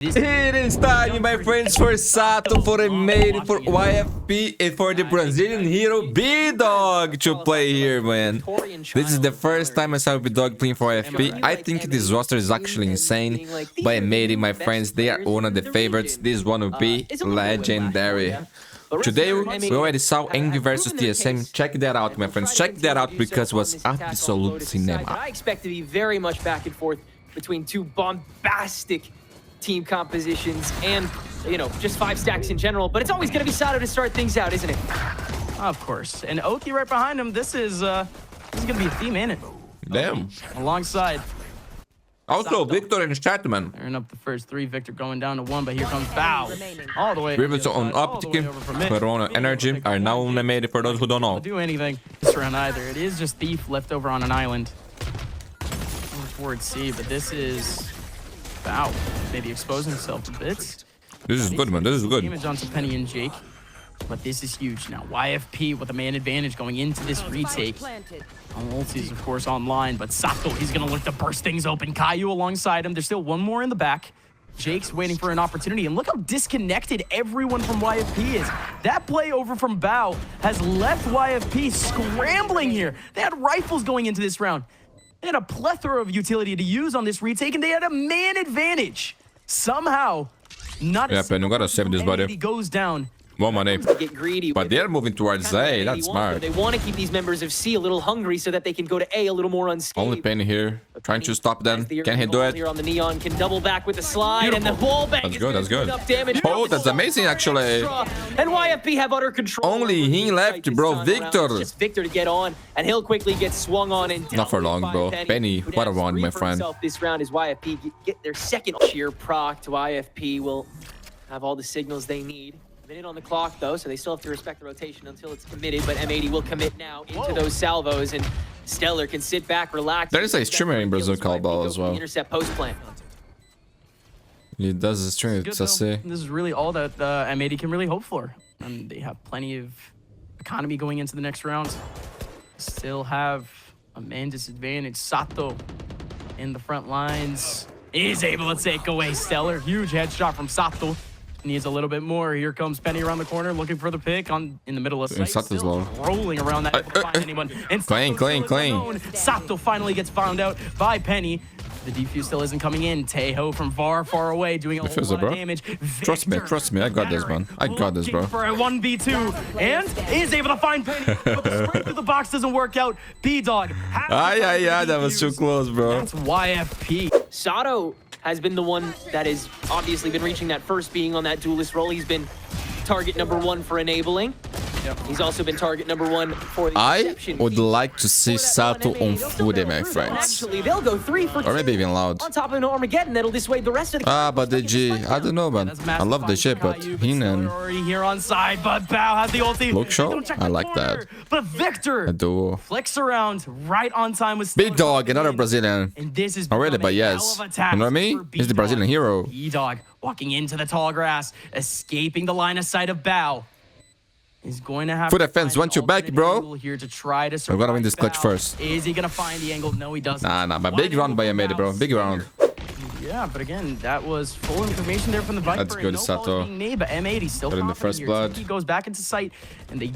It is time, my friends, for Sato, for M80, for YFP, and for the Brazilian hero bdog to play here, man. This is the first time I saw bdog playing for YFP. I think this roster is actually insane. But M80, my friends, they are one of the favorites. This one will be legendary. Today, we already saw Envy versus TSM. Check that out, my friends. Check that out because it was absolute cinema. I expect to be very much back and forth between two bombastic team compositions and, you know, just 5 stacks in general. But it's always going to be Sato to start things out, isn't it? Of course. And Oki right behind him. This is going to be a theme, ain't it? Damn. Alongside. Also, Victor and Chatman. Tearing up the first 3. Victor going down to 1, but here comes Bao. All the way. Rivers on Optic, Corona Energy are now on M80 for those who don't know. Do anything this round either. It is just Thief left over on an island. Forward C, but this is Bao maybe exposing himself a bit. This is good, man. This is good. Damage onto Penny and Jake, but this is huge now. YFP with a man advantage going into this retake. Ulti is of course online, but Sato, he's gonna look to burst things open. Caillou alongside him. There's still one more in the back. Jake's waiting for an opportunity, and look how disconnected everyone from YFP is. That play over from Bao has left YFP scrambling here. They had rifles going into this round. They had a plethora of utility to use on this retake, and they had a man advantage. Somehow, not yeah, but you gotta save this, buddy. He goes down. More money. Get greedy, but they're moving towards A. That's smart. They want to keep these members of C a little hungry so that they can go to A a little more unscathed. Only Penny here, trying to stop them. Can he do it? Here on the Neon can double back with the slide, and the wall bang. That's good. That's good. Damage. Oh, that's amazing, actually. And YFP have utter control. Only he left, bro. Victor. Just Victor to get on, and he'll quickly get swung on. And not for long, bro. Penny, what a round, my friend. This round is YFP get their second sheer proc to YFP. Will have all the signals they need. Minute on the clock though, so they still have to respect the rotation until it's committed, but M80 will commit now into those salvos, and Stellar can sit back, relax. There is a streamer in Brazil called Ball as well. Intercept post plan. He does the stream, it's this is really all that M80 can really hope for. And they have plenty of economy going into the next round. Still have a man disadvantage. Sato in the front lines is able to take away Stellar. Huge headshot from Sato. Needs a little bit more. Here comes Penny around the corner looking for the pick in the middle of sight. Sato's low. Rolling around that to find anyone. And clean. Sato finally gets found out by Penny. The defuse still isn't coming in. Tejo from far away doing a whole lot of damage. Trust me. I got this, man. I got this, bro. For a 1v2 and is able to find Penny. But the sprint through the box doesn't work out. bdog. That was too close, bro. That's YFP. Sato has been the one that has obviously been reaching that first, being on that duelist role. He's been target number 1 for enabling. He's also been target number 1 for the I would like to see Sato on Fude, my friends. Actually, they'll go 3 for 2. Or maybe even Loud. On top of an Armageddon that'll dissuade the rest of the but the G, I don't know, man. I love the ship, but Hinan. Here on side, but Bao has the ulti. Look show? I like that. But Victor I do. flicks around right on time with bdog, another Brazilian. And this is already, but yes. You know what I mean? He's the Brazilian hero. bdog walking into the tall grass, escaping the line of sight of Bao. He's going to have for defense, want you back, bro. Here to try to I'm gonna win this clutch first. Is he gonna find the angle? No, he doesn't. Nah, but big round by M80, bro. Big round. Yeah, but again, that was full information there from the Viper. That's good, Sato. But M80 still in the first blood. He goes back into sight, and they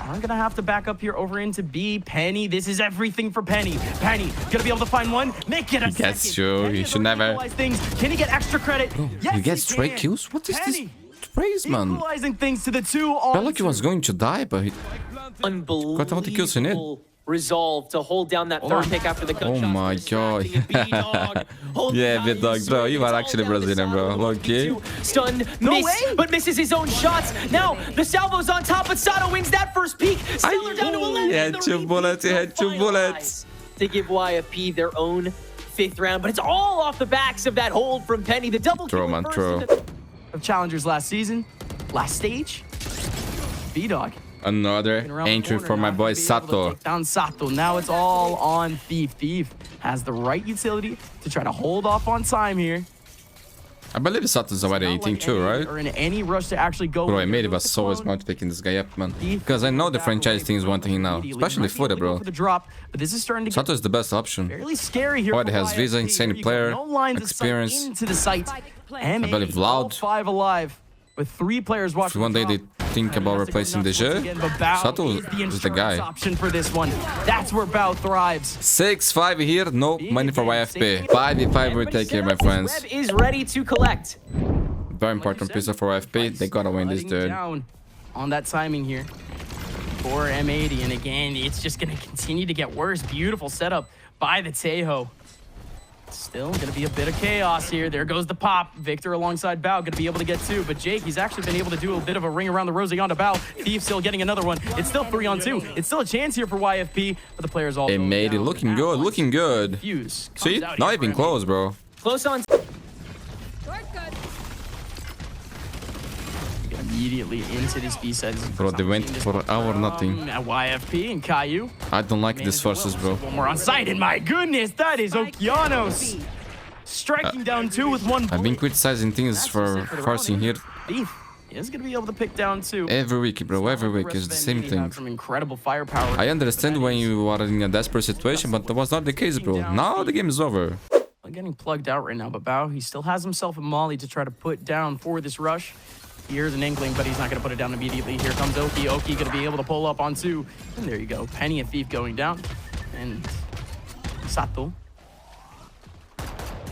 are gonna have to back up here over into B. Penny, this is everything for Penny. Penny gonna be able to find one. Make it a second. That's true. He should never. Things. Can he get extra credit? Yes, he gets straight kills. What is this? Praise, man. Equalizing things to the 2. Felt like he was going to die, but he got all the kills in it. Resolve to hold down that third pick after the gunshot. Oh my god. Yeah, bdog, bro. You are actually Brazilian, bro. Okay. Stun, but misses his own shots. Now the salvo's on top, but Sato wins that first peak. Stellar down to 11. He had 2 bullets. He had 2 bullets. To give YFP their own 5th round, but it's all off the backs of that hold from Penny. The double kill. Man, true. Of challengers last season, last stage, bdog. Another entry for my boy Sato. Down Sato. Now it's all on Thief. Thief has the right utility to try to hold off on time here. I believe Sato's already 18 too, right? Or in any rush to actually go. Bro, I made it was so smart picking this guy up, man. Because I know the franchise team is wanting him now, especially footer, bro. But this is starting to Sato is the best option. fairly scary here. Already has Visa, insane player, experience. Into the site. I believe Loud. 5 alive with 3 players watching. If one day they think about replacing DG, Sato is the guy. Option for this one. That's where Bao thrives. 6-5 here, no money for YFP. 5v5 retake here, my friends. Web is ready to collect. Very important piece for YFP. They gotta win this, dude. Down on that timing here for M80, and again, it's just gonna continue to get worse. Beautiful setup by the Tejo. Still gonna be a bit of chaos here. There goes the pop. Victor alongside Bao gonna be able to get 2, but Jake, he's actually been able to do a bit of a ring around the rosy onto Bao. Thief still getting another one. It's still 3-on-2. It's still a chance here for YFP, but the players all M80 looking good, looking good. See, not even close, bro. Close on. Immediately into this B side. Bro, they went for our nothing. At YFP and Caillou. I don't like this versus, bro. One more on site, and my goodness, that is Okeanos. Striking down 2 with 1 bullet. I've been criticizing things for forcing here. Thief is going to be able to pick down 2. Every week, bro, every week is the same thing. Some incredible firepower. I understand when you are in a desperate situation, but that was not the case, bro. Now the game is over. Getting plugged out right now, but Bao, he still has himself a molly to try to put down for this rush. Here's an inkling, but he's not going to put it down immediately. Here comes Oki. Oki going to be able to pull up on 2. And there you go. Penny and Thief going down. And Sato.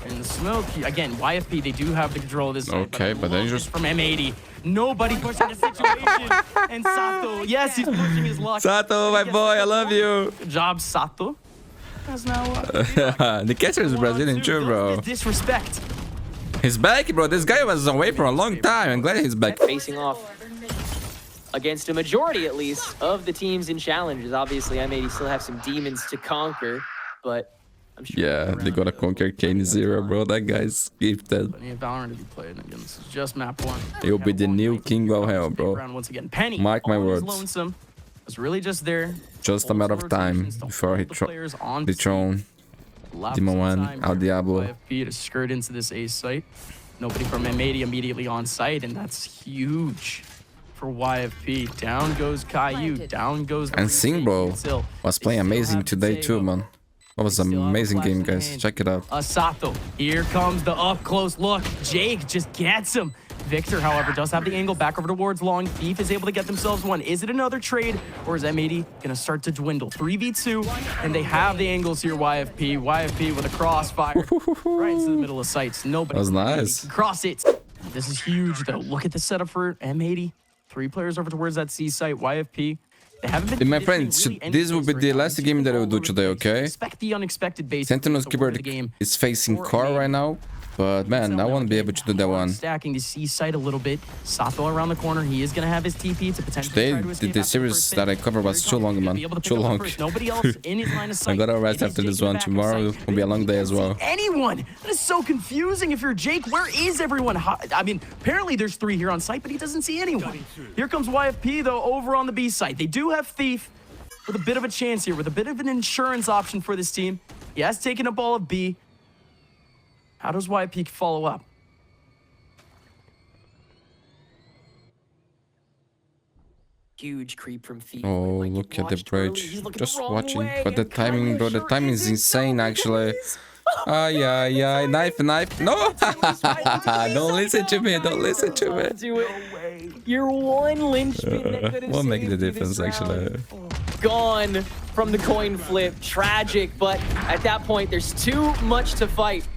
And the smoke. Again, YFP, they do have the control of this. Okay, but dangerous. From M80. Nobody pushing the situation. And Sato, yes, he's pushing his luck. Sato, my boy, I love you. Good job, Sato. That's now the catcher is Brazilian too, bro. Disrespect. He's back, bro. This guy was away for a long time. I'm glad he's back. Facing off against a majority, at least, of the teams in challenges. Obviously, M80 still have some demons to conquer, but I'm sure. Yeah, they gotta conquer Kane Zero, bro. That guy's gifted. Plenty of Valorant to be played. Again, this is just map 1. He'll be the new king of hell, bro. Once again, Penny. Mark my words. Lonesome. Was really just there. Just a matter of time before he dethrone Demon 1, El Diablo. YFP to skirt into this ace site. Nobody from M80 immediately on site, and that's huge for YFP. Down goes Caillou. Down goes. And Sing, bro, was playing amazing today too, man. That was an amazing game, guys. Check it out. Sato. Here comes the up close look. Jake just gets him. Victor, however, does have the angle back over towards long. Thief is able to get themselves 1. Is it another trade, or is M80 going to start to dwindle? 3v2, and they have the angles here, YFP. YFP with a crossfire right into the middle of sights. Nobody. That was nice. Cross it. This is huge, though. Look at the setup for M80. 3 players over towards that C site. YFP. They haven't been. My friends, this will be the last game that I will do today, okay? Expect the unexpected base. Sentinel's keyboard is facing car right now. But man, I want to be able to do that one. Stacking the C site a little bit. Sato around the corner. He is going to have his TP to potentially Today, the series that I covered was too long, man. Too long. Nobody else in his line of sight. I gotta rest after this one. Tomorrow will be a long day as well. Anyone? That is so confusing. If you're Jake, where is everyone? I mean, apparently there's 3 here on site, but he doesn't see anyone. Here comes YFP, though, over on the B site. They do have Thief with a bit of a chance here, with a bit of an insurance option for this team. He has taken up all of B. How does YFP follow up? Huge creep from Thief. Oh, look at the bridge. Just watching. But the timing, bro, the timing is insane, actually. Yeah. Knife. No! Don't listen to me. Don't listen to me. Do it. You're one linchpin that could have Won't make the saved you difference, this actually. round. Gone from the coin flip. Tragic, but at that point, there's too much to fight.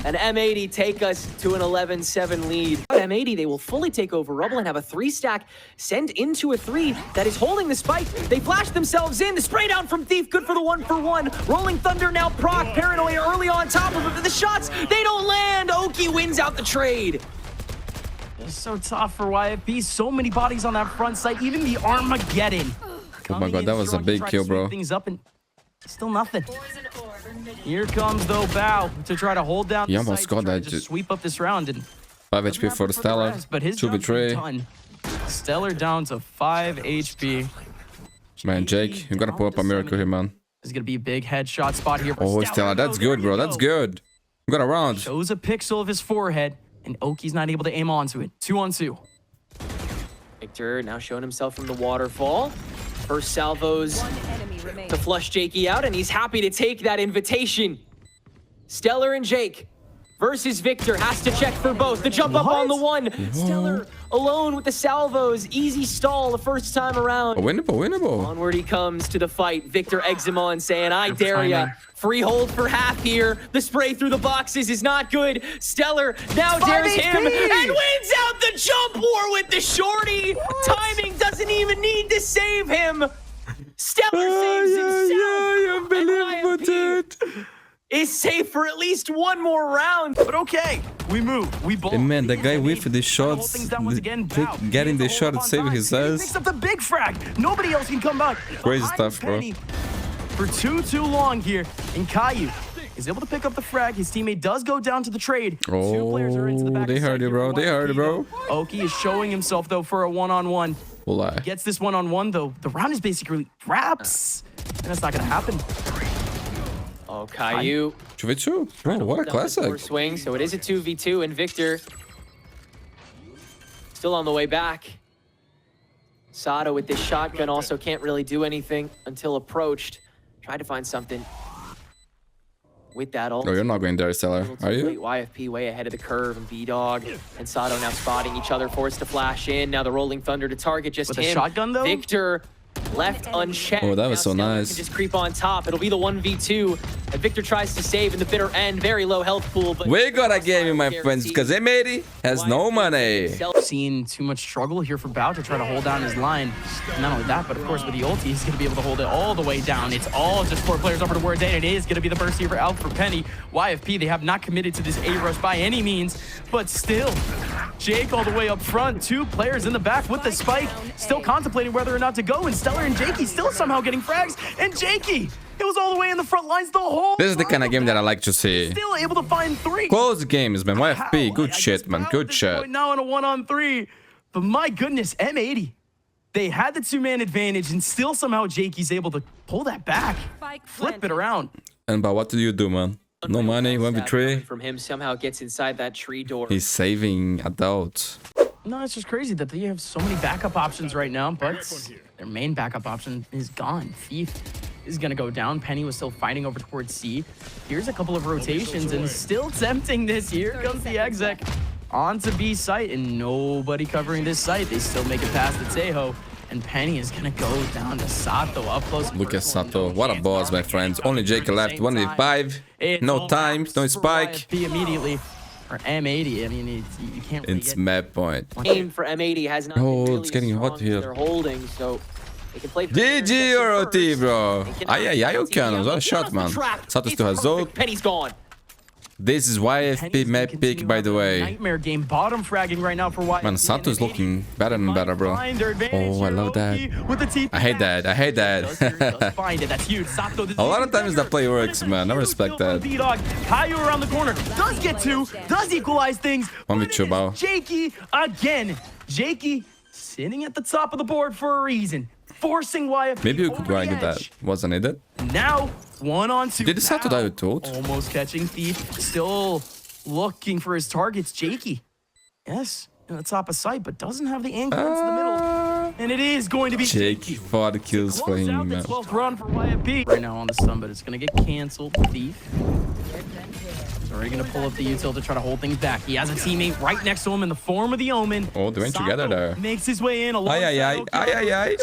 And M80 take us to an 11-7 lead. M80, they will fully take over Rubble and have a 3-stack send into a 3 that is holding the spike. They flash themselves in. The spray down from Thief, good for the 1-for-1. Rolling Thunder now proc. Paranoia early on top of it. The shots, they don't land. Oki wins out the trade. It's so tough for YFP. So many bodies on that front side. Even the Armageddon. Oh my god, that was a big kill, bro. Things up and still nothing. Here comes, though, Bao to try to hold down He the almost site, got that. just sweep up this round. And 5 HP for Stellar, but his 2v3. Stellar down to 5 HP. Man, Jake, you gotta pull up a miracle here, man. This is going to be a big headshot spot here. Oh, Stellar, that's good, bro. That's good. We got a round. Shows a pixel of his forehead. and Oki's not able to aim onto it. 2-on-2. Victor now showing himself from the waterfall. First salvos to flush Jakey out, and he's happy to take that invitation. Stellar and Jake versus Victor. Has to check for both. The jump up on the one. Stellar alone with the salvos. Easy stall the first time around. Winnable. Onward he comes to the fight. Victor eggs him on, saying, I dare ya. Free hold for half here. The spray through the boxes is not good. Stellar now dares him and wins out the jump war with the shorty. Timing doesn't even need to save him. Stellar saves himself. Unbelievable, dude. Is safe for at least one more round. But okay, we move. We ball. And man, the guy with the shots, getting the shot and saving his He ass. picks up the big frag. Nobody else can come back. Crazy stuff, bro. For too long here, and Caillou is able to pick up the frag. His teammate does go down to the trade. Two players are into the back. They heard you, bro. They heard you, bro. Oki is showing himself though for a one-on-one. Gets this one-on-one though. The round is basically wraps, and that's not gonna happen. Oh, Caillou. 2v2. Bro, what a classic. Swing, so it is a 2v2, and Victor still on the way back. Sato with this shotgun also can't really do anything until approached. Tried to find something with that ult. No, you're not going there, Stellar. Are you? YFP way ahead of the curve, and bdog and Sato now spotting each other, forced to flash in. Now the rolling thunder to target just with him. A shotgun though? Victor left unchecked. Oh, that was so nice. Can just creep on top. It'll be the 1v2. And Victor tries to save in the bitter end. Very low health pool. But We got a game, my friends, because M80 has no money. Seen too much struggle here for Bao to try to hold down his line. And not only that, but of course with the ulti, he's going to be able to hold it all the way down. It's all just 4 players over to Word Day, and it is going to be the burst here for Alf for Penny. YFP, they have not committed to this A rush by any means, but still, Jake all the way up front, 2 players in the back with the spike, still contemplating whether or not to go, and Stellar and Jakey still somehow getting frags, and Jakey, it was all the way in the front lines the whole This is the kind of game that I like to see. Still able to find 3. Close games, man. YFP, good shit, man. Good shit. Now in a 1-on-3, but my goodness, M80. They had the 2-man advantage, and still somehow Jakey's able to pull that back, flip it around. And but what do you do, man? No money, 1v3. From him somehow gets inside that tree door. He's saving adults. No, it's just crazy that they have so many backup options right now, but their main backup option is gone. Thief is going to go down. Penny was still fighting over towards C. Here's a couple of rotations, and still tempting this. Here comes the exec onto B site, and nobody covering this site. They still make it past the Tejo, and Penny is going to go down to Sato up close. Look at Sato. What a boss, my friends. Only Jake left. 1v5. No time. No spike. Immediately. Or M80, I mean, you can't really It's map point. Aim for M80 has not Oh, been really it's getting as hot strong as here. they're holding, so they can play for GG or OT, bro. Ai, Okeanos. What a shot, man. Sato still has ult. Penny's gone. This is YFP map pick, by the way. Nightmare game, bottom fragging right now for YFP. Man, Sato's looking better and better, bro. Oh, I love that. I hate that. I hate that. A lot of times that play works, man. I respect that. Caillou around the corner. Does get 2. Does equalize things. 1v2, bro. Jakey again. Jakey sitting at the top of the board for a reason. Forcing YFP. Maybe we could grind with that. Wasn't it? Now, 1-on-2. Did Sato die with ult? Almost catching Thief. Still looking for his targets. Jakey. Yes, in the top of sight, but doesn't have the angle into the middle. And it is going to be Jakey. 4 kills for him, man. 12th run for YFP. Right now on the stun, but it's going to get canceled. Thief. He's already going to pull up the util to try to hold things back. He has a teammate right next to him in the form of the Omen. Oh, they went together there. Makes his way in. Ay.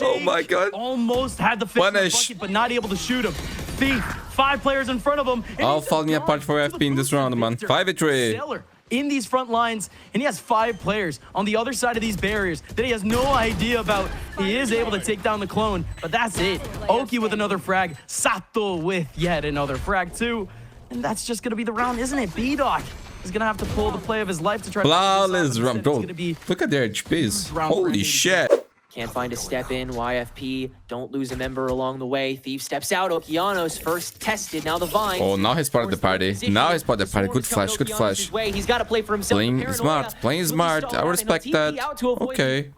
Oh my god. Almost had the fish in the bucket, but not able to shoot him. Thief, 5 players in front of him. All falling apart for FP in this round, man. 5v3. In these front lines, and he has 5 players on the other side of these barriers that he has no idea about. He is able to take down the clone, but that's it. Oki with another frag, Sato with yet another frag too, and that's just gonna be the round, isn't it? bdog is gonna have to pull the play of his life to try to flawless run, bro. Look at their HPs. Holy shit. Can't find a step in. YFP don't lose a member along the way. Thief steps out. Okeanos first tested. Now the Vine. Oh, now he's part of the party. Now he's part of the party. Good flash. Good flash. He's got to play for himself. Playing smart. Playing smart. I respect that. Okay.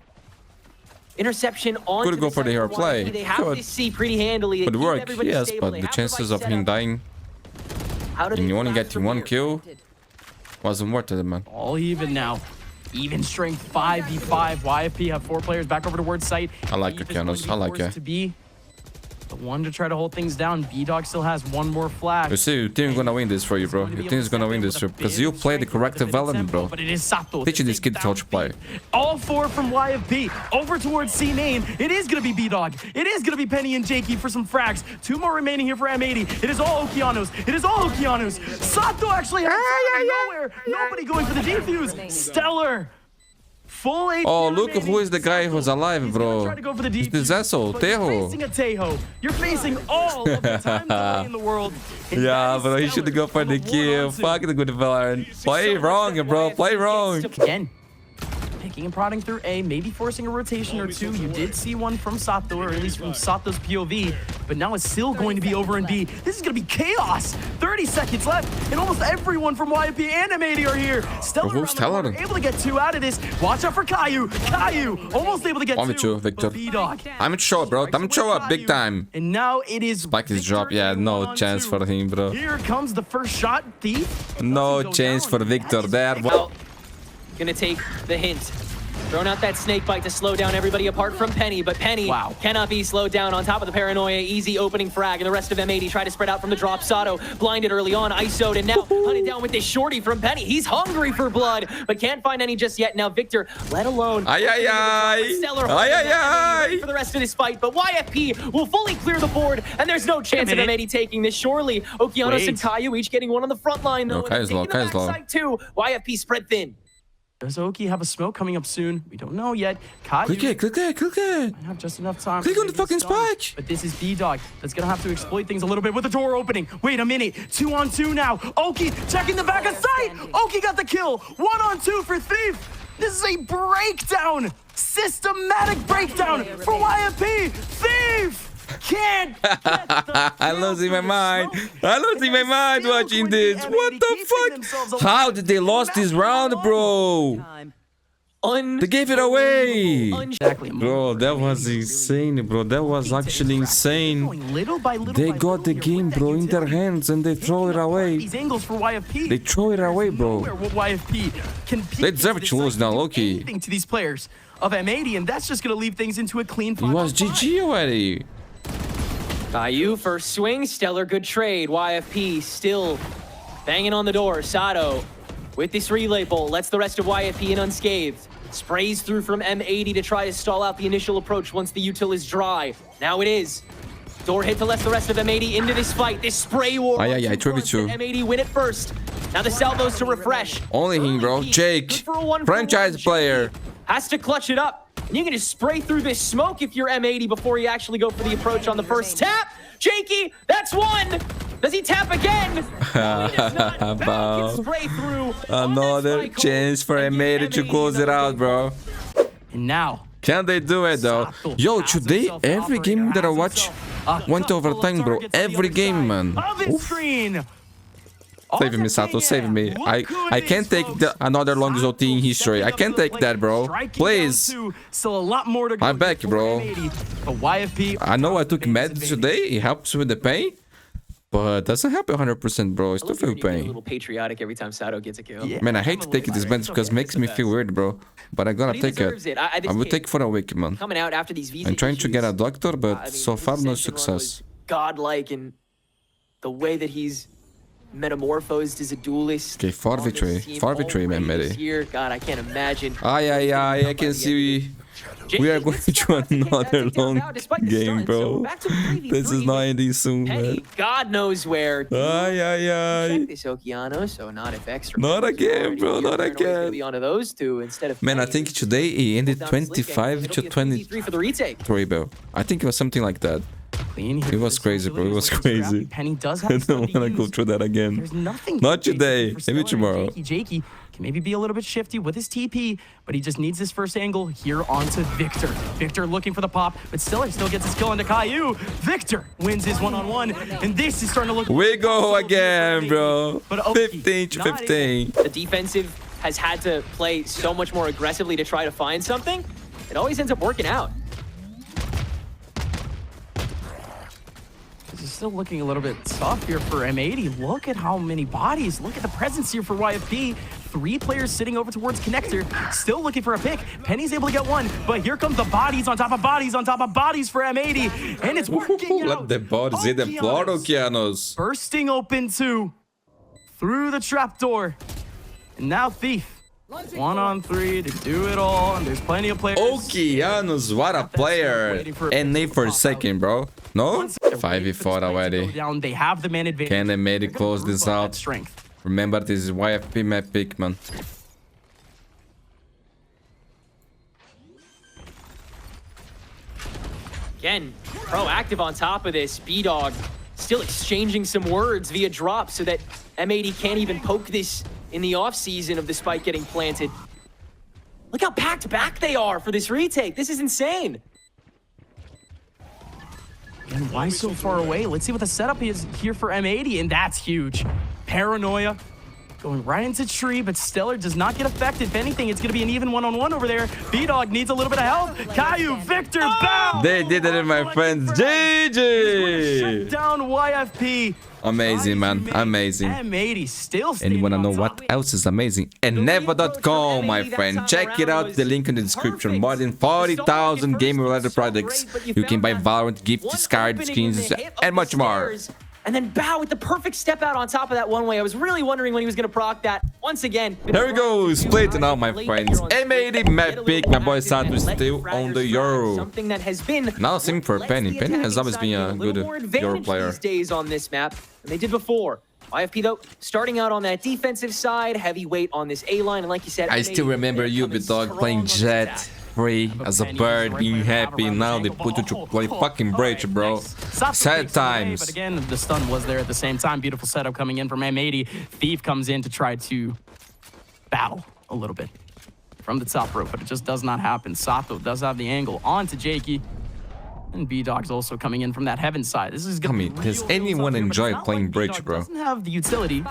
Interception on. Could go for the hero play. They have to see pretty handily. Could work. Yes, but the chances of him dying and you only getting 1 kill. Wasn't worth it, man. All even now. Even strength 5v5. YFP have 4 players back over to word site. I like it, Canos. I like it. To be the one to try to hold things down. bdog still has one more flash. You see, your team is gonna win this for you, bro. Your team is gonna win this because you play the correct development, bro. But it is Sato Teaching this kid how to play. All 4 from YFP over towards C main. It is gonna be bdog. It is gonna be Penny and Jakey for some frags. 2 more remaining here for M80. It is all Okeanos. It is all Okeanos. Sato actually has nowhere. Nobody going for the defuse. Stellar. Full AP. Oh, look who is the guy who's alive, bro. It's the Zesso, Tejo. Facing a Tejo. You're facing all of the time delay in the world. Yeah, bro, he should go for the kill. Fuck the good Valorant. Play wrong, bro. Play wrong. Again. Picking and prodding through A, maybe forcing a rotation or 2. You did see one from Sato, or at least from Sato's POV, but now it's still going to be over in B. This is going to be chaos. 30 seconds left, and almost everyone from YFP and M80 are here. Stellar able to get 2 out of this. Watch out for Caillou. Caillou almost able to get 2. Victor. bdog. I'm sure, bro. I'm sure, big time. And now it is Spike his drop. Yeah, no chance for him, bro. Here comes the first shot. Thief. No chance for Victor there. Gonna take the hint. Throwing out that snake bite to slow down everybody apart from Penny, but Penny cannot be slowed down. On top of the paranoia, easy opening frag, and the rest of M80 try to spread out from the drop. Sato blinded early on, ISO'd, and now hunted down with this shorty from Penny. He's hungry for blood, but can't find any just yet. Now Victor, let alone Stellar for the rest of this fight, but YFP will fully clear the board, and there's no chance of M80 taking this. Surely, Okeanos and Caillou each getting one on the front line, though. Kai's low. Too. YFP spread thin. Does Oki have a smoke coming up soon? We don't know yet. Caillou click it. might have just enough time. Click on the fucking spike. But this is bdog that's gonna have to exploit things a little bit with the door opening. Wait a minute. 2 on 2 now. Oki checking the back of sight. Oki got the kill. 1 on 2 for Thief. This is a breakdown. Systematic breakdown for YFP. Thief can't get the I'm losing my mind. I'm losing my mind watching this. What the fuck? How did they lose this round, bro? They gave it away. Exactly. Bro, that was insane, bro. That was actually insane. They got the game, bro, in their hands and they throw it away. These angles for YFP. They throw it away, bro. They deserve to lose now, Loki. To these players of M80, and that's just gonna leave things into a clean. It was GG already. Caillou first swing, Stellar, good trade. YFP still banging on the door. Sato with this relay bolt lets the rest of YFP in unscathed. Sprays through from M80 to try to stall out the initial approach once the util is dry. Now it is. Door hit to let the rest of M80 into this fight. This spray war. M80 win it first. Now the salvos to refresh. Only him, bro. Jake, franchise player. Has to clutch it up. And you can just spray through this smoke if you're M80 before you actually go for the approach on the first tap. Jakey, that's 1. Does he tap again? No, he does not. Spray through. Another chance for M80 to close it out, bro. And now, can they do it though? Yo, today every game that I watch went overtime, bro. Every game, man. Save me, Sato, save me. I can't take another longest OT in history. I can't take that, bro. Please. I'm back, bro. I know I took meds today. It helps with the pain. But doesn't help 100%, bro. I still feel pain. A little patriotic every time Sato gets a kill. Man, I hate to take these meds because it makes me feel weird, bro. But I'm gonna take it. I will take it for a week, man. Coming out after these VCT I'm trying to get a doctor, but so far no success. Godlike in the way that he's metamorphosed as a duelist. Okay, 4v3, man, Medi. God, I can't imagine. I can see we are going to another long game, bro. This is not ending soon, man. God knows where. Check this Okeanos, so not if extra. Not again, bro. Not again. Be onto those 2 instead of. Man, I think today he ended 25 to 23 for the retake. Bro. I think it was something like that. It was crazy, bro. It was crazy. Penny does I don't want to go through that again. There's nothing. Not today. Maybe tomorrow. Jakey can maybe be a little bit shifty with his TP, but he just needs his first angle here onto Victor. Victor looking for the pop, but still gets his kill into Caillou. Victor wins his one-on-one, and this is starting to look. We go again, bro. 15 to 15. The defensive has had to play so much more aggressively to try to find something. It always ends up working out. It's still looking a little bit soft here for M80. Look at how many bodies. Look at the presence here for YFP. 3 players sitting over towards connector, still looking for a pick. Penny's able to get one, but here comes the bodies on top of bodies on top of bodies for M80, and it's working Let out. the bodies in the floor, Okeanos. Bursting open two through the trapdoor, and now Thief. 1-on-3 to do it all, and there's plenty of players. Okeanos, what a player. And they for a second, bro. No? 5v4 already. They have the man advantage. Can they maybe close this out? Strength. Remember, this is YFP map pick, man. Again, proactive on top of this. bdog still exchanging some words via drop so that M80 can't even poke this in the offseason of the spike getting planted. Look how packed back they are for this retake. This is insane. And why so far away? Let's see what the setup is here for M80, and that's huge. Paranoia going right into tree, but Stellar does not get affected. If anything, it's going to be an even one-on-one over there. bdog needs a little bit of help. Caillou, Victor, bow! They did it, my friends. GG! Shut down YFP. Amazing, man. Amazing. M80 still And you wanna know on what top. else is amazing? Eneva.com, my friend. Check it out, the link in the description. More than 40,000 game-related products. You can buy Valorant, gift cards, skins, and much more. And then Bow with the perfect step out on top of that one way. I was really wondering when he was going to proc that. Once again. Here we go, split now, my friends. M80 map pick. My boy Sato is still on the Euro. Something that has been. Now same for Penny. Penny has always been a good Euro player. These days on this map than they did before. YFP though, starting out on that defensive side, heavy weight on this A line, and like you said, I still remember you, bdog, playing Jet. Free as a bird, being happy. Now they put you to play fucking bridge, bro. Sad times. But again, the stun was there at the same time. Beautiful setup coming in from M80. Thief comes in to try to battle a little bit from the top rope, but it just does not happen. Sato does have the angle onto Jakey. And bdog's also coming in from that heaven side. This is gonna be does real anyone here, but enjoy it's not playing like bridge, bdog bro? Doesn't have the utility.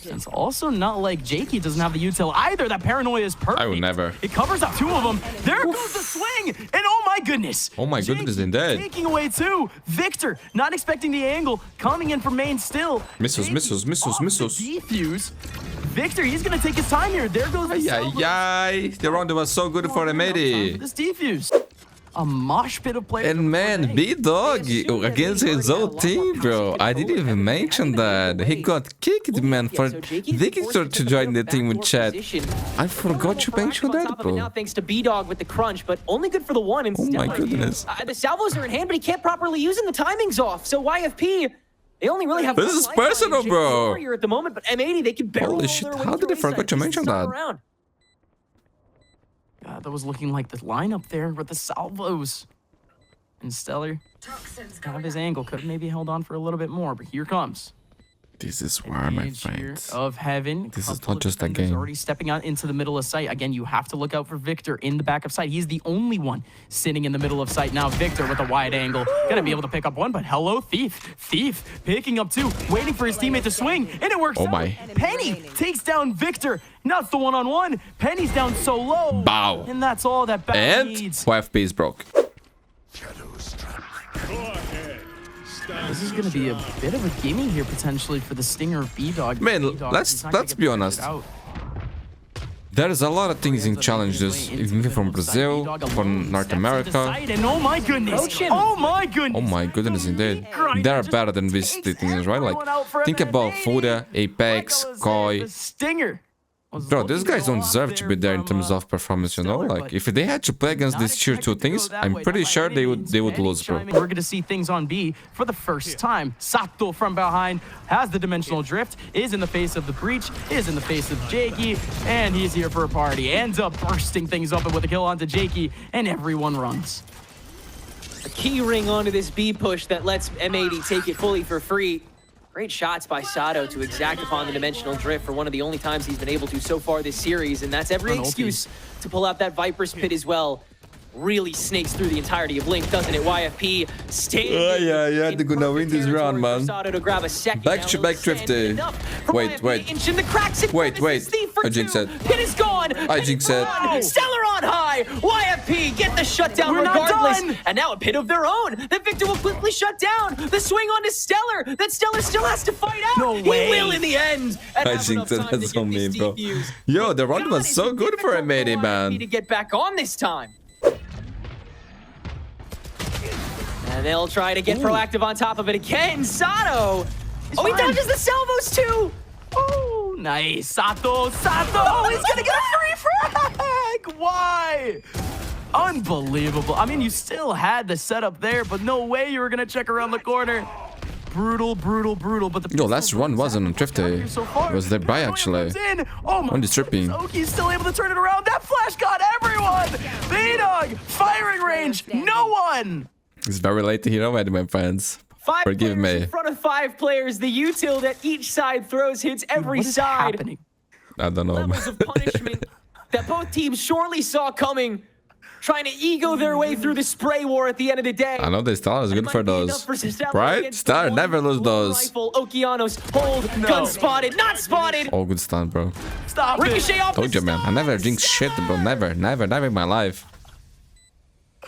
It's also not like Jakey doesn't have the util either. That paranoia is perfect. I would never. It covers up 2 of them. There goes the swing, and oh my goodness! Oh my goodness, indeed. Taking away 2. Victor, not expecting the angle, coming in from main still. Missiles, missiles, missiles, Off the missiles. defuse. Victor, he's gonna take his time here. There goes the Yay! The round was so good for M80. This defuse. A mosh pit of players. And man, bdog against his old team, bro. I didn't even mention that. He got kicked, man, for Victor to join the team with chat. I forgot to mention that, bro. Now thanks to bdog with the crunch, but only good for the one. And Oh my goodness. The salvos are in hand, but he can't properly use them. The timing's off. So YFP, they only really have. This one is lifeline. personal, Jakey's bro. warrior at the moment, but M80 they can barrel Holy all shit, their way how did through I forget A-side. to mention This is that? not around. God, that was looking like the lineup there with the salvos. And Stellar, out of his angle, could have maybe held on for a little bit more, but here comes. This is where, my Age here friends. of heaven. This is Couple not of just a defenders game. Already stepping out into the middle of sight. Again, you have to look out for Victor in the back of sight. He's the only one sitting in the middle of sight now. Victor with a wide angle, gonna be able to pick up one, but hello, Thief. Thief picking up 2, waiting for his teammate to swing, and it works. Oh out. my. Penny takes down Victor. Not the one-on-one. Penny's down so low. Bow. And that's all that Bow And needs. YFP is broke. This is going to be a bit of a gimme here potentially for the Stinger of bdog. Man, bdog let's is not gonna get be figured honest. out. There's a lot of things in challenges, even from Brazil, from North America. And oh my goodness! Coach him. Oh my goodness! Oh my goodness, indeed. They're better than VCT things, right? Like, think about Fuda, Apex, Koi. The Stinger. Bro, these guys don't deserve to be there in terms of performance, you know? Like, if they had to play against these tier 2 things, I'm pretty sure they would lose, bro. We're going to see things on B for the first time. Sato from behind has the dimensional drift, is in the face of the breach, is in the face of Jakey, and he's here for a party. Ends up bursting things open with a kill onto Jakey, and everyone runs. A key ring onto this B push that lets M80 take it fully for free. Great shots by Sato to exact upon the dimensional drift for one of the only times he's been able to so far this series, and that's every excuse to pull out that Viper's Pit as well. Really snakes through the entirety of Link, doesn't it? YFP standing. Yeah, they're gonna win this round, man. Sato to grab a second. Back-to-back thrifty. Wait. Wait, I jinxed it. Pit is gone. I jinxed it. Stellar on high. YFP get the shutdown We're not regardless. done. And now a pit of their own. That Victor will quickly shut down. The swing on to Stellar. That Stellar still has to fight out. No He way. will in the end. And I have think enough time to that's get on me, this bro. defused. Yo, the run God, was it's so good for difficult M80, YFP man. to get back on this time. And they'll try to get proactive on top of it again. Sato. Oh, he fine. dodges the salvos too. Oh, nice. Sato. Oh, he's going to get a free frag. Why? Unbelievable. I mean, you still had the setup there, but no way you were going to check around the corner. Brutal. But the Yo, last run wasn't on Thrifty. It was their buy, actually. Oh my On the stripping. Oki's still able to turn it around. That flash got everyone. bdog, firing range. No one. It's very late to hear already, my friends. Five Forgive players me. in front of 5 players. The util that each side throws hits every What is side. happening? I don't know. Levels of punishment that both teams surely saw coming, trying to ego their way through the spray war at the end of the day. I know the Star is It good might for be enough those. for Stellar Right? against Star the one never lose long those. Rifle. Okeanos, hold, gun spotted, not spotted. All good stunt, bro. Stop Ricochet it. off Told the you, man. I never jinx shit, bro. Never in my life.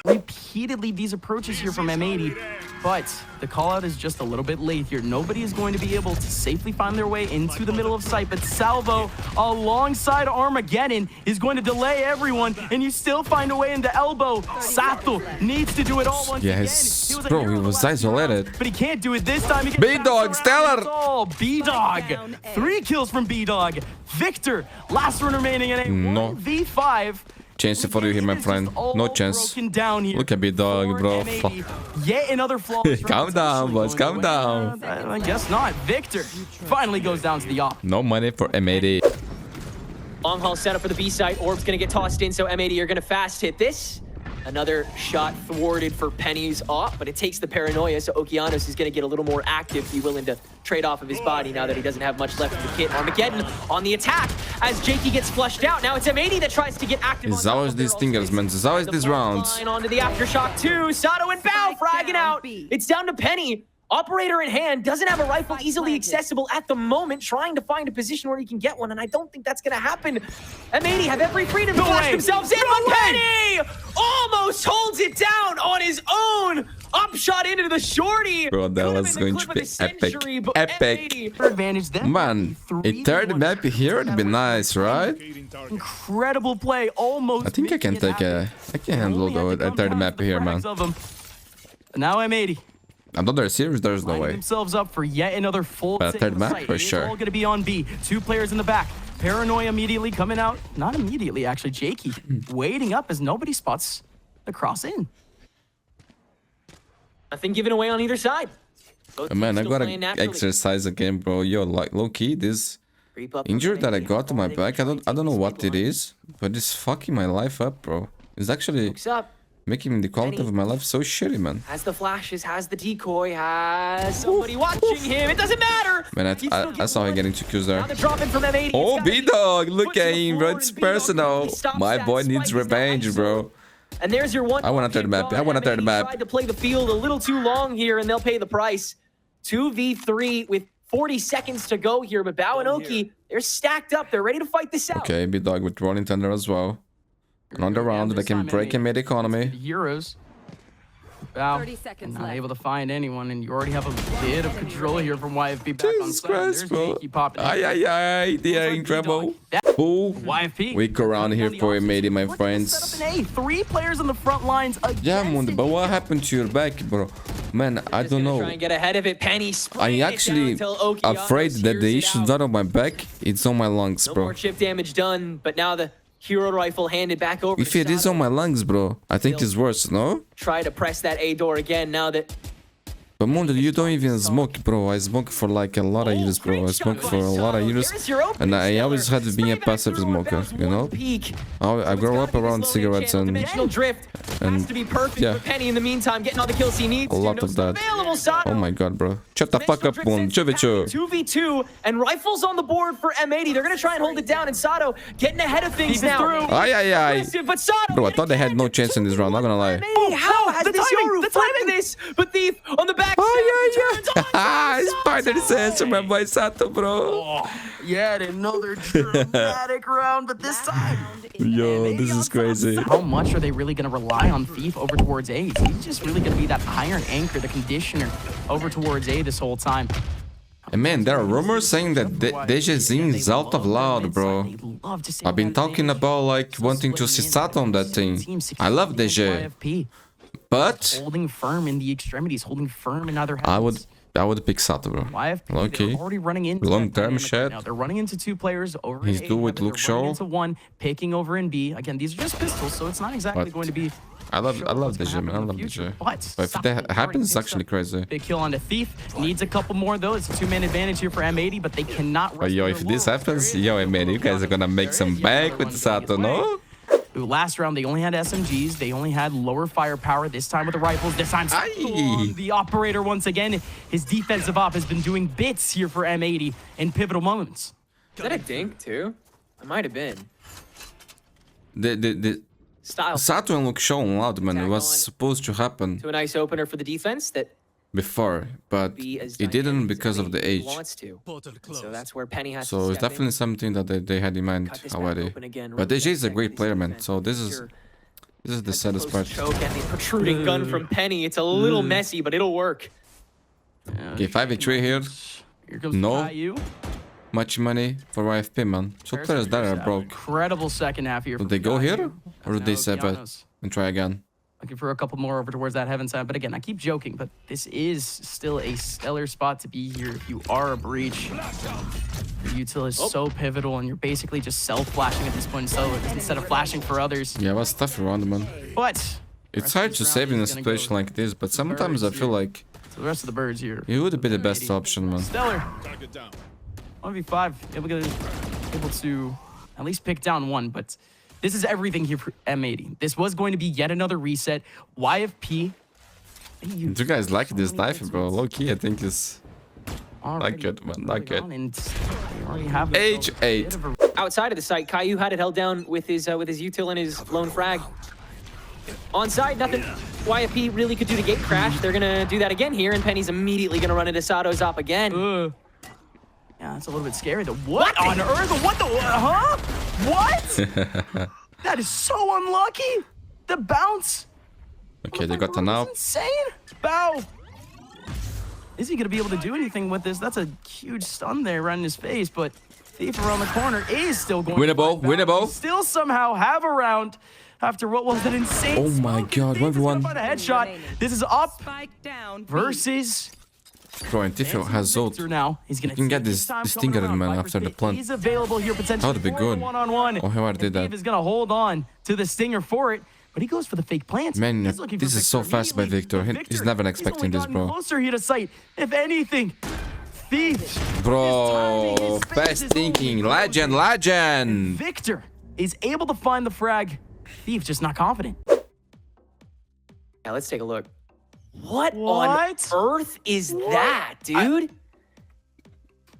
Repeatedly these approaches here from M80, but the call out is just a little bit late here. Nobody is going to be able to safely find their way into the middle of sight, but Salvo alongside Armageddon is going to delay everyone, and you still find a way into elbow. Sato needs to do it all once Yes, again. bro, hero he the was last few isolated. rounds, but he can't do it this time. He gets bdog, bounced around. Stellar. That's all. bdog, 3 kills from bdog. Victor, last one remaining in a No. 1v5. Chance for you here, my friend. No chance. Down here. Look at bdog, bro. Fuck. Yet another flaw. Calm down, boys. Calm down. I guess not. Victor finally goes down to the op. No money for M80. Long haul setup for the B site. Orb's gonna get tossed in, so M80 are gonna fast hit this. Another shot thwarted for Penny's off, but it takes the paranoia, so Okeanos is gonna get a little more active, be willing to trade off of his body now that he doesn't have much left of the kit. Armageddon on the attack as Jakey gets flushed out. Now it's M80 that tries to get active. It's always these stingers, man. It's always these rounds. Onto the aftershock too. Sato and Bao fragging out. It's down to Penny. Operator in hand, doesn't have a rifle easily accessible at the moment, trying to find a position where he can get one, and I don't think that's gonna happen. M80 have every freedom to flash themselves in, but Penny almost holds it down on his own. Upshot into the shorty. Bro, that Could've was been the going to clip be of the century, epic. but Epic. M80 Advantage then. Man, a third map here would be nice, right? Incredible play. Almost. I think I can take a... I can handle a third map here, man. Now M80. Another series, there's no Lining way. themselves up for yet another full But a third map, for sure. It's all going to be on B. 2 players in the back. Paranoia immediately coming out. Not immediately, actually. Jakey waiting up as nobody spots the cross in. Nothing given away on either side. Both Man, teams I still gotta playing naturally. exercise again, bro. Yo, like low key, this Creep up injury on that I M80, got to my forwarding back, I don't know what it is, but it's fucking my life up, bro. It's actually Looks up. making the quality of my life so shitty, man. Has the flashes, has the decoy, has somebody watching him. It doesn't matter. Man, He still I gets saw him one. getting 2 kills Now there. they're dropping from M80. Oh, It's gotta be bdog, look foot to at the him, bro. floor, It's and bdog personal. quickly stops My that. boy Spike needs is now revenge, ISO. bro. And there's your one. I want a third map. I want a third map. Tried to play the field a little too long here, and they'll pay the price. 2v3 with 40 seconds to go here, but Bao and Oki, they're stacked up. They're ready to fight this out. Okay, bdog with Rolling Thunder as well. Another round that can break and mid economy. Heroes. Wow. 30 seconds Not left. able to find anyone, and you already have a bit of control here from YFP back on Jesus site. Christ, There's bro. Jakey popping. Ay, ay, ay. They are in trouble. Ooh. YFP. We go around here for a matey, my friends. Set up an A. 3 players in the front lines. Yeah, against Mundi, an but what happened to your back, bro? Man, I Just don't gonna know. Try and get ahead of it. Penny spraying I'm it actually down until Okeanos afraid that the hears it issue's out. not on my back, it's on my lungs, No bro. more chip damage done, but now the hero rifle handed back over. If to it is Sato. on my lungs, bro, I think it's worse, no? Try to press that A door again now that But Mundi, you don't even smoke, bro. I smoke for like a lot of years, bro. I smoke for a lot of years. And I always had been a passive smoker, you know? I grew up around cigarettes and drift has to be perfect yeah. for Penny in the meantime, getting all the kills he needs. A lot of that. Oh my god, bro. Shut the fuck up, Mundi. 2v2 and rifles on the board for M80. They're gonna try and hold it down, and Sato getting ahead of things now. Ay, ay, ay. But Sato, Bro, I thought they had no chance in this round, not gonna lie. how has the this timing, Yoru the flipped timing. this, but Thief on the back. Ah, Spider sense, my boy Sato, bro. Yet another dramatic round, but this time. Yo, this is crazy. How much are they really going to rely on Thief over towards A? He's just really going to be that iron anchor, the conditioner over towards A this whole time. And man, there are rumors saying that DJZ is out of loud, bro. I've been talking about like wanting to see Sato on that thing. I love DJ, but holding firm in the extremities, holding firm in other hands. I would pick Sato, bro. Okay. Already running into long-term shit. Now they're running into two players over. He's A, do with they're Luke running Shaw. into one, picking over in B. Again, these are just pistols, so it's not exactly But going to be. I love what's gonna DJ, happen man. I in the love future. DJ. But But if Sato that happens, it's picks actually up crazy. Big kill on the Thief. Needs a couple more though. It's a two-man advantage here for M80, but they cannot. But yo, if this happens, yo, man, you guys are gonna make some bank with Sato, no? Last round, they only had SMGs. They only had lower firepower. This time with the rifles. This time, Aye. the operator once again. His defensive op has been doing bits here for M80 in pivotal moments. Is that a dink too? It might have been. The Style Sato and Luke Shaw loud, man. It was supposed to happen to a nice opener for the defense that before, but be as it didn't dynamic as because of the he age. wants to. And so that's where Penny has So to it's step definitely in, something that they had in mind cut this back already. open again, But really DJ is a protect great this player, man. defense. So this is Sure. the That's saddest close part. choke and the protruding gun from Penny. It's a little messy, but it'll work. Okay, 5v3 here. Here comes No. Caillou. Much money for YFP, man. So players that are broke. Incredible second half here. Would from they go here? Caillou. Or would Now they save it Okeanos and try again? looking for a couple more over towards that heaven side. But again, I keep joking, but this is still a stellar spot to be here if you are a breach. Your util is so pivotal, and you're basically just self-flashing at this point instead of flashing for others. Yeah, it was tough around, man. But It's hard to save in a situation like this, but sometimes I feel like so the rest of the birds here. it would be the best option, man. Stellar. 1v5, able to at least pick down one, but this is everything here for M80. This was going to be yet another reset. YFP. Do you guys like this knife, bro? Low key, I think it's not good, man. Not good. H8. Outside of the site, Caillou had it held down with his util and his lone frag. On side, nothing YFP really could do to gate crash. They're gonna do that again here, and Penny's immediately gonna run into Sato's op again. Yeah, that's a little bit scary. What on earth? What the? Huh? What? That is so unlucky. The bounce. Okay, they got an out. Insane. Bow. Is he gonna be able to do anything with this? That's a huge stun there right in his face, but Thief around the corner is still going. Winnable, winnable. Still somehow have a round after what was an insane. Oh my God, 1v1. A headshot. This is up versus. Bro, and Tiffy has ult. Now he's gonna can get this stinger in, man, after the plant. He's available here potentially. That would be good. One-on-one. Oh, how did that? Steve is gonna hold on to the stinger for it, but he goes for the fake plant. Man, He's looking this for is so Victor fast by immediately. Victor. He's never expecting only this, gotten bro. Closer here to sight. If anything, Thief. Bro, best thinking. Legend. Victor is able to find the frag. Thief just not confident. Yeah, let's take a look. What on earth is that, dude?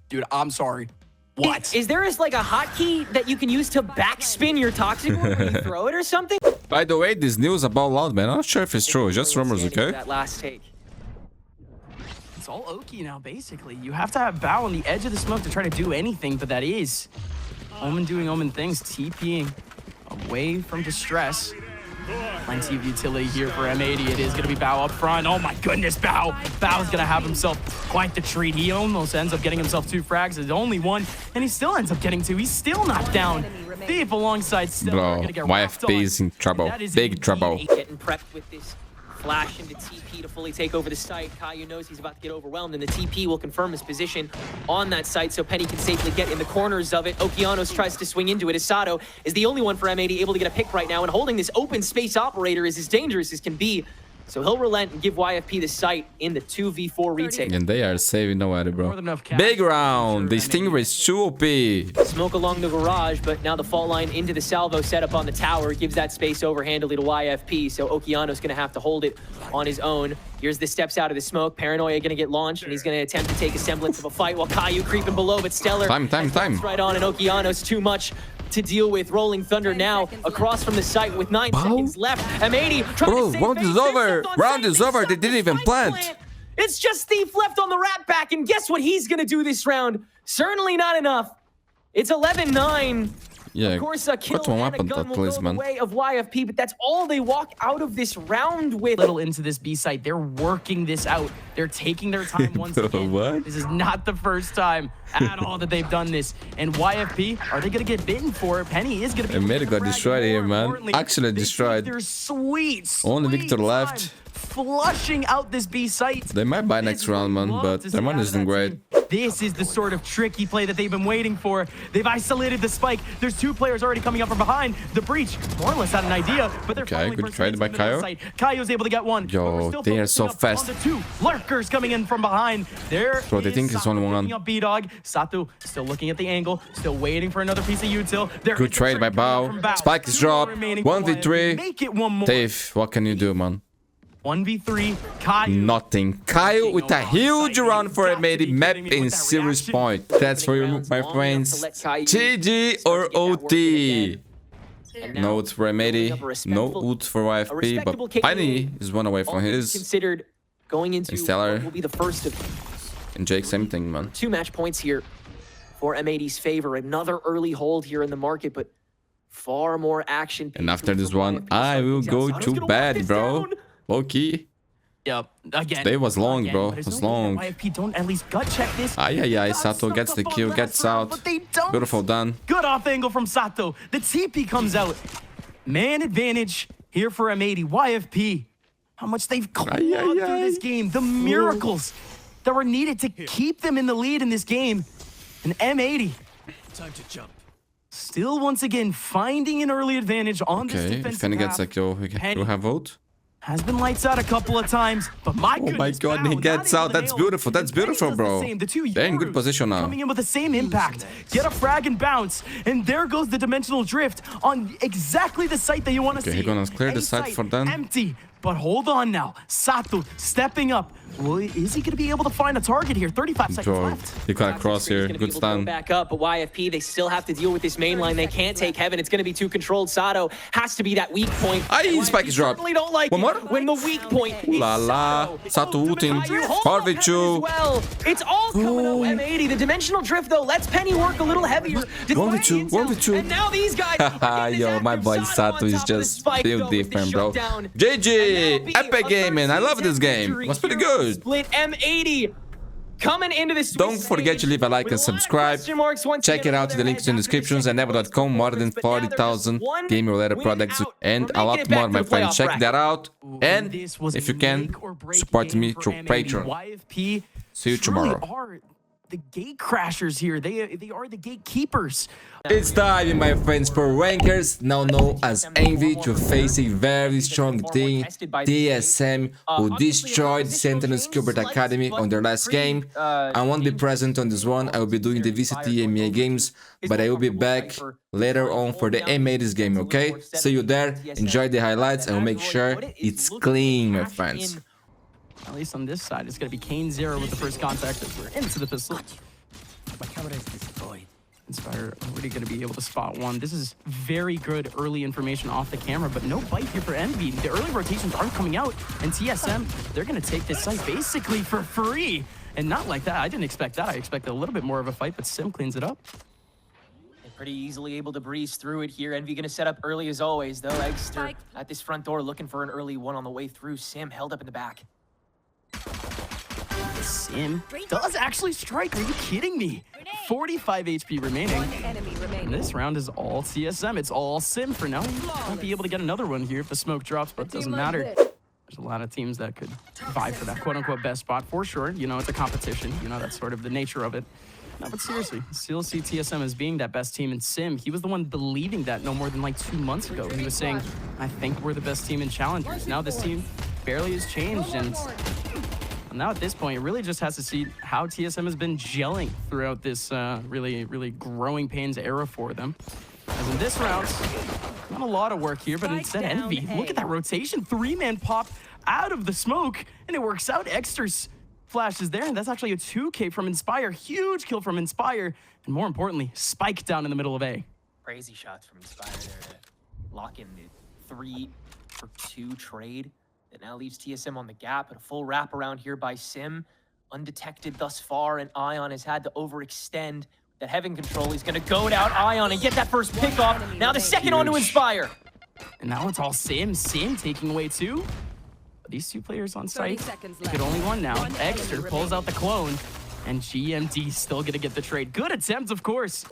Dude, I'm sorry. What? Is there like a hotkey that you can use to backspin your toxic orb when you throw it or something? By the way, this news about Loud, man, I'm not sure if it's true. It's just rumors, okay? That last take. It's all Oki now, basically. You have to have Bow on the edge of the smoke to try to do anything, but that is Omen doing Omen things, TPing away from distress. Plenty of utility here for M80. It is going to be Bow up front. Oh my goodness, Bow. Bow's going to have himself quite the treat. He almost ends up getting himself 2 frags. There's only 1, and he still ends up getting 2. He's still knocked down. Thief alongside Stellar. Bro, YFP is in trouble. Big trouble. Getting prepped with this flash into TP to fully take over the site. Caillou knows he's about to get overwhelmed, and the TP will confirm his position on that site so Penny can safely get in the corners of it. Okeanos tries to swing into it as Sato is the only one for M80 able to get a pick right now, and holding this open space operator is as dangerous as can be. So he'll relent and give YFP the site in the 2v4 retake. And they are saving nobody, bro. More than enough cash. Big round. The Stingray is too OP. Smoke along the garage, but now the fall line into the salvo setup on the tower gives that space over handily to YFP, so Okeanos gonna have to hold it on his own. Here's the steps out of the smoke. Paranoia gonna get launched, and he's gonna attempt to take a semblance of a fight while Caillou creeping below, but Stellar Time. right on, and Okeanos too much to deal with. Rolling Thunder now across from the site with 9 seconds left. M80 trying Bro, to save round face. is They're over. stuck on Round site. is over. They stuck didn't the even spike plant. It's just Thief left on the rat back, and guess what he's gonna do this round? Certainly not enough. It's 11-9. Yeah, Of course, a kill quite one and a weapon gun that will plays, go man. the way of YFP, but that's all they walk out of this round with. Little into this B site. They're working this out. They're taking their time once again. What? This is not the first time at all that they've done this. And YFP, are they going to get bitten for it? Penny is going to be... M80 got destroyed here, man. Actually destroyed. They're sweet. Only sweet Victor left. time flushing out this B site. They might buy next round, man, but their money isn't great. This is the sort of tricky play that they've been waiting for. They've isolated the spike. There's 2 players already coming up from behind. The breach more or less had an idea, but they're Okay, good trade by Kaio. Kaio's able to get one. Yo, they are so fast. On the 2 lurkers coming in from behind. There Bro, they think it's Sato 1-1. picking up bdog. Sato still looking at the angle, still waiting for another piece of util. Good trade by Bao. Spike is dropped. 1v3. Make it one more. Dave, what can you do, man? 1v3. Kaio. Nothing. Kaio with a huge round for M80 map in serious point. That's for you, my friends. GG or OT. No ult for M80. No ult for YFP, but Penny is one away from his. Considered going into Stellar. what will be the first of And Jake, same thing, man. 2 match points here for M80's favor. Another early hold here in the market, but far more action. And after this one, I will go to bed, bro. Low-key. Yep. Again. They was long, again, bro. but it's Was no way that long. YFP don't at least gut check this. Ay, Sato gets the kill, gets out. But they don't. Beautiful done. Good off angle from Sato. The TP comes out. Man advantage here for M80. YFP. How much they've clawed through this game. The miracles that were needed to keep them in the lead in this game. And M80. Time to jump. Still once again finding an early advantage on this Okay, defensive if Penny gets half. a kill, we have vote. Has been lights out a couple of times, but my Oh my god, he gets out. That's beautiful. That's beautiful, bro. They're in good position now. Coming in with the same impact. Get a frag and bounce. And there goes the dimensional drift on exactly the site that you want to see. Okay, he's gonna clear the site for them. Empty. But hold on now. Sato stepping up. Well, is he going to be able to find a target here? 35 seconds Bro, left. he got a cross here. Gonna be Good able to go stun. back up, but YFP, they still have to deal with this main line. They can't take heaven. It's going to be too controlled. Sato has to be that weak point. Aye, spike is dropped. Certainly don't like One it more? when the weak point is La la. Sato ulting. Harvey Chu. well. It's all coming up M80. The dimensional drift, though, lets Penny work a little heavier. 1v2, 1v2. And now these guys. Yo, my boy Sato is just still different, bro. GG! Epic Gaming. I love this game. It was pretty good. Split M80. Coming into this. Don't forget to leave a like and subscribe. Check it out in the links in the descriptions and never.com. More than 40,000 game-related products and a lot more, my friend. Check that out. And if you can, support me through Patreon. YFP. See you tomorrow. Are the gate crashers here. They are the gatekeepers. It's time, my friends, for Rankers, now known as Envy, to face a very strong team, TSM, who destroyed Sentinel's Gilbert Academy on their last game. I won't be present on this one. I will be doing the VCT EMEA games, but I will be back later on for the M80's game, okay? See you there, enjoy the highlights, and we'll make sure it's clean, my friends. At least on this side, it's going to be Kane 0 with the first contact as we're into the pistol. Inspire already going to be able to spot one. This is very good early information off the camera, but no bite here for Envy. The early rotations aren't coming out, and TSM, they're going to take this site basically for free. And not like that. I didn't expect that. I expected a little bit more of a fight, but Sim cleans it up. Pretty easily able to breeze through it here. Envy gonna set up early as always, though. Eggster at this front door looking for an early one on the way through. Sim held up in the back. Sim does actually strike. Are you kidding me? 45 HP remaining. And this round is all TSM. It's all Sim for now. You might be able to get another one here if the smoke drops, but it doesn't matter. There's a lot of teams that could vie for that quote-unquote best spot for sure. You know, it's a competition. You know, that's sort of the nature of it. No, but seriously, still see TSM as being that best team in Sim. He was the one believing that no more than like 2 months ago. He was saying, I think we're the best team in Challengers. Now this team barely has changed, and now at this point, it really just has to see how TSM has been gelling throughout this really growing pains era for them. As in this round, not a lot of work here, but instead Envy. Look at that rotation. 3-man pop out of the smoke, and it works out. Exter's flash is there, and that's actually a 2K from Inspire. Huge kill from Inspire, and more importantly, Spike down in the middle of A. Crazy shots from Inspire there to lock in the 3-for-2 trade that now leaves TSM on the gap, but a full wraparound here by Sim. Undetected thus far, and Ion has had to overextend. That Heaven control, he's gonna go down Ion and get that first pick off. Now the second on to Inspire. And now it's all Sim taking away 2. But these 2 players on site, they get only 1 now. Exter pulls out the clone, and GMD still gonna get the trade. Good attempt, of course.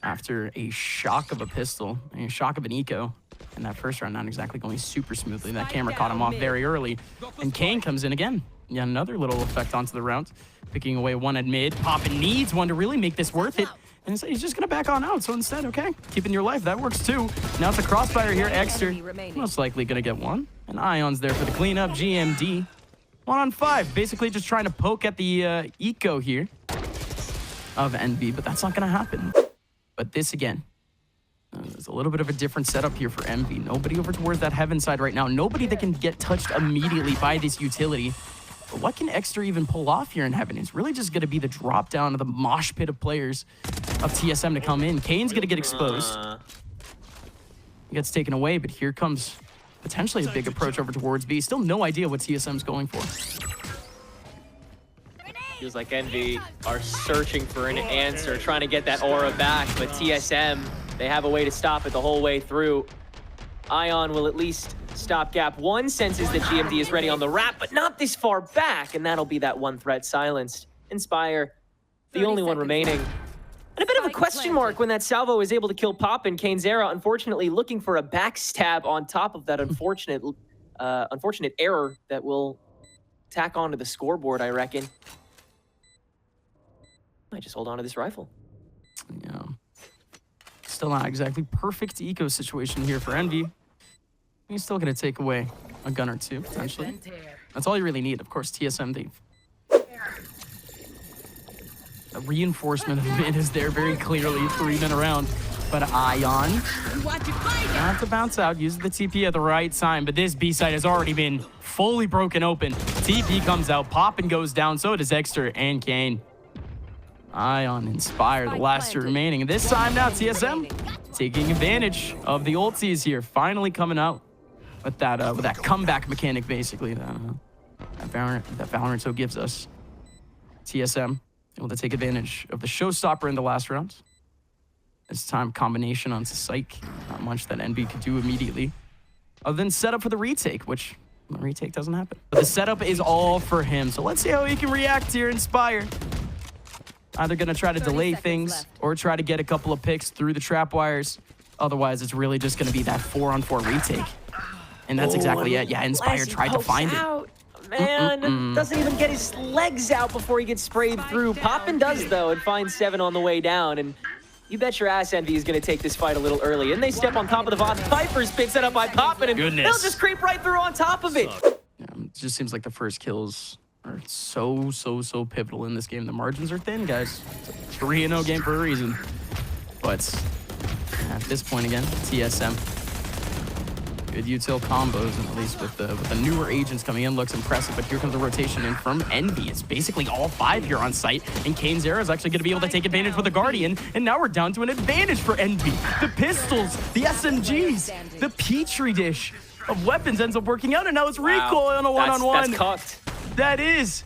After a shock of a pistol, a shock of an eco, and that first round not exactly going super smoothly. That camera caught him off very early. And Kane comes in again. Yeah, another little effect onto the round. Picking away 1 at mid. Poppin needs 1 to really make this worth it. And so he's just going to back on out. So instead, okay, keeping your life. That works too. Now it's a crossfire here. Exter most likely going to get 1. And Ion's there for the cleanup. GMD 1 on 5. Basically just trying to poke at the eco here of NB. But that's not going to happen. But this again. There's a little bit of a different setup here for MV. Nobody over towards that Heaven side right now. Nobody that can get touched immediately by this utility. But what can Exter even pull off here in Heaven? It's really just going to be the drop down of the mosh pit of players of TSM to come in. Kane's going to get exposed. He gets taken away, but here comes potentially a big approach over towards B. Still no idea what TSM's going for. Feels like Envy are searching for an answer, trying to get that aura back, but TSM, they have a way to stop it the whole way through. Ion will at least stop gap 1, senses that GMD is ready on the wrap, but not this far back, and that'll be that 1 threat silenced. Inspire, the only one remaining. And a bit of a question mark when that salvo is able to kill Poppin. Kane's Era, unfortunately, looking for a backstab on top of that unfortunate error that will tack onto the scoreboard, I reckon. I just hold on to this rifle. Yeah. Still not exactly perfect eco situation here for Envy. He's still going to take away a gun or 2, potentially. That's all you really need. Of course, TSM, the reinforcement of mid is there very clearly. 3 men around. But Ion have to bounce out, use the TP at the right time. But this B side has already been fully broken open. TP comes out, Poppin goes down, so does Exter and Kane. Ion, Inspire, the last 2 remaining. And this time now, TSM taking advantage of the ultis here, finally coming out with that comeback mechanic, basically, that Valorant so gives us. TSM able to take advantage of the showstopper in the last round. This time, combination onto Psych. Not much that NB could do immediately. Other than set up for the retake, which the retake doesn't happen. But the setup is all for him. So let's see how he can react here, Inspire. Either going to try to delay things or try to get a couple of picks through the trap wires. Otherwise, it's really just going to be that 4-on-4 retake. And that's exactly it. Yeah, Inspire tried to find it. Man, doesn't even get his legs out before he gets sprayed through. Poppin does, though, and finds 7 on the way down. And you bet your ass Envy is going to take this fight a little early. And they step on top of the Vaughn. Vipers picks it up by Poppin, and they'll just creep right through on top of it. Yeah, it just seems like the first kills are so pivotal in this game. The margins are thin, guys. It's a 3-0 game for a reason. But at this point again, TSM. Good util combos, and at least with the newer agents coming in, looks impressive. But here comes the rotation in from Envy. It's basically all 5 here on site, and Kane's Era is actually going to be able to take advantage with the Guardian. And now we're down to an advantage for Envy. The pistols, the SMGs, the Petri dish of weapons ends up working out, and now it's recoil on a one-on-one. That's cocked. That is.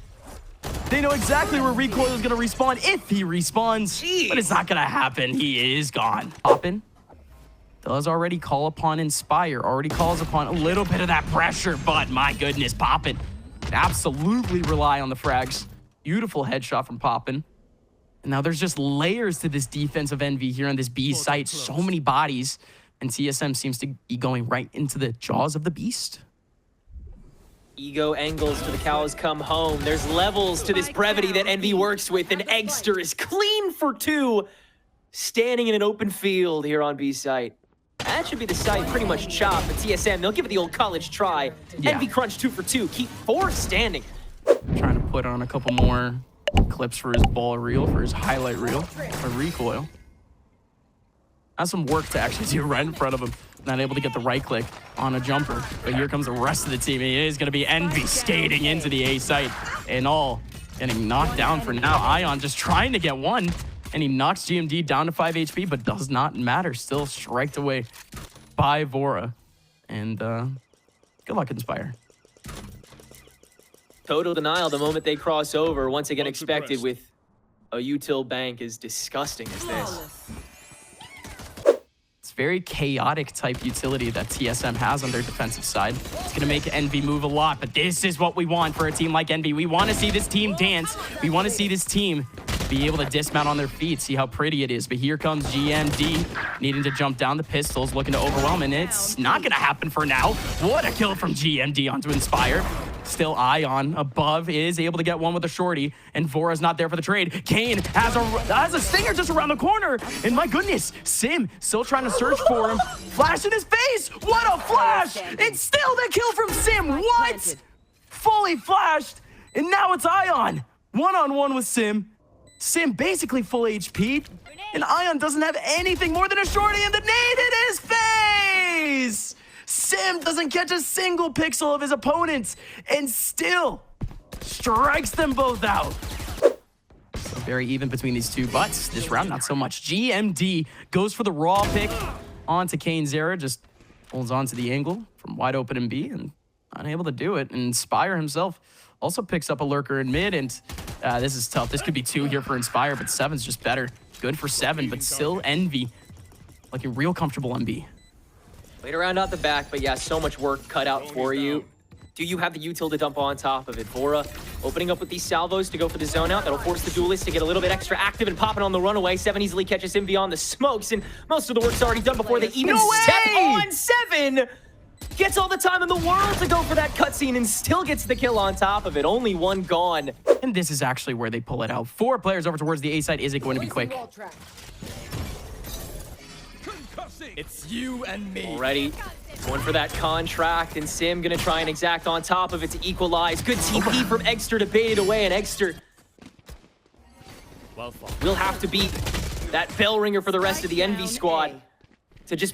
They know exactly where recoil is going to respawn if he respawns. Jeez. But it's not going to happen. He is gone. Poppin does already call upon Inspire, already calls upon a little bit of that pressure, but my goodness, Poppin absolutely rely on the frags. Beautiful headshot from Poppin. And now there's just layers to this defensive Envy here on this B site. So many bodies, and TSM seems to be going right into the jaws of the beast. Ego angles for the cows come home. There's levels to this brevity that Envy works with, and Eggster is clean for 2, standing in an open field here on B site. That should be the site pretty much chopped, but TSM, they'll give it the old college try. Yeah. Envy crunch 2 for 2, keep 4 standing. Trying to put on a couple more clips for his ball reel, for his highlight reel, for recoil. Has some work to actually do right in front of him. Not able to get the right click on a jumper. But here comes the rest of the team. It is going to be Envy skating into the A site. And all getting knocked down for now. Ion just trying to get 1. And he knocks GMD down to 5 HP, but does not matter. Still striked away by Vora. And good luck, Inspire. Total denial the moment they cross over. Once again expected with a util bank as disgusting as this. It's very chaotic type utility that TSM has on their defensive side. It's going to make Envy move a lot, but this is what we want for a team like Envy. We want to see this team dance. We want to see this team be able to dismount on their feet, see how pretty it is. But here comes GMD needing to jump down the pistols, looking to overwhelm, and it's not going to happen for now. What a kill from GMD onto Inspire. Still Ion above is able to get one with a shorty, and Vora's not there for the trade. Kane has a stinger just around the corner, and my goodness, Sim still trying to search for him. Flash in his face! What a flash! It's still the kill from Sim. What? Fully flashed, and now it's Ion. One-on-one with Sim. Sim basically full HP, and Ion doesn't have anything more than a shorty and the nade in his face! Sim doesn't catch a single pixel of his opponents and still strikes them both out. So very even between these two, but this round not so much. GMD goes for the raw pick onto Kane Zera, just holds on to the angle from wide open in B and unable to do it. And Inspire himself also picks up a lurker in mid, and this is tough. This could be 2 here for Inspire, but 7's just better. Good for 7, but still Envy looking real comfortable on B. Wait around out the back, but yeah, so much work cut out for you. Do you have the util to dump on top of it? Vora opening up with these salvos to go for the zone out. That'll force the duelist to get a little bit extra active and popping on the runaway. 7 easily catches him beyond the smokes, and most of the work's already done before they even step on. 7 gets all the time in the world to go for that cutscene and still gets the kill on top of it. Only 1 gone. And this is actually where they pull it out. 4 players over towards the A side. Is it going to be quick? It's you and me. Already going for that contract, and Sim gonna try and exact on top of it to equalize. Good TP from Egster to bait it away, and Egster will have to beat that bell ringer for the rest of the Envy squad to just